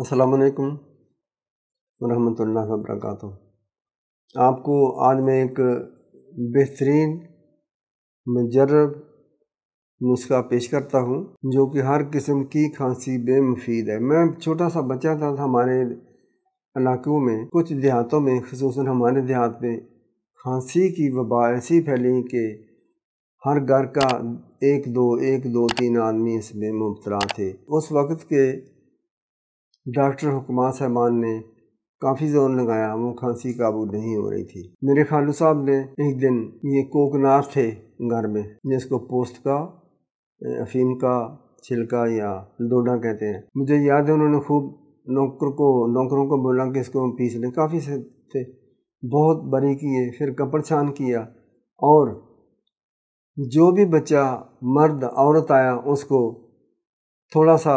السلام علیکم ورحمۃ اللہ وبرکاتہ۔ آپ کو آج میں ایک بہترین مجرب نسخہ پیش کرتا ہوں جو کہ ہر قسم کی کھانسی بے مفید ہے۔ میں چھوٹا سا بچہ تھا ہمارے علاقوں میں، کچھ دیہاتوں میں، خصوصاً ہمارے دیہات میں کھانسی کی وبا ایسی پھیلی کہ ہر گھر کا ایک دو تین آدمی اس میں مبتلا تھے۔ اس وقت کے ڈاکٹر حکماں صاحبان نے کافی زور لگایا، وہ کھانسی قابو نہیں ہو رہی تھی۔ میرے خالو صاحب نے ایک دن، یہ کوکنار تھے گھر میں، جس کو پوست کا، افیم کا چھلکا یا ڈوڈا کہتے ہیں، مجھے یاد ہے انہوں نے خوب نوکروں کو بولا کہ اس کو پیس لیں، کافی سے تھے، بہت بری کیے، پھر کپڑ چھان کیا، اور جو بھی بچہ مرد عورت آیا اس کو تھوڑا سا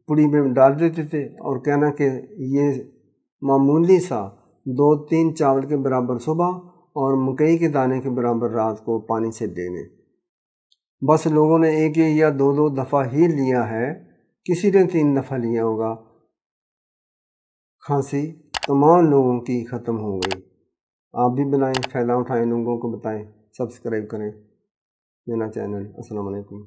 پڑی میں ڈال دیتے تھے اور کہنا کہ یہ معمولی سا 2-3 چاول کے برابر صبح اور مکئی کے دانے کے برابر رات کو پانی سے دینے۔ بس لوگوں نے ایک یا دو دفعہ ہی لیا ہے، کسی نے 3 دفعہ لیا ہوگا، کھانسی تمام لوگوں کی ختم ہو گئی۔ آپ بھی بنائیں، فائدہ اٹھائیں، لوگوں کو بتائیں، سبسکرائب کریں میرا چینل۔ السلام علیکم۔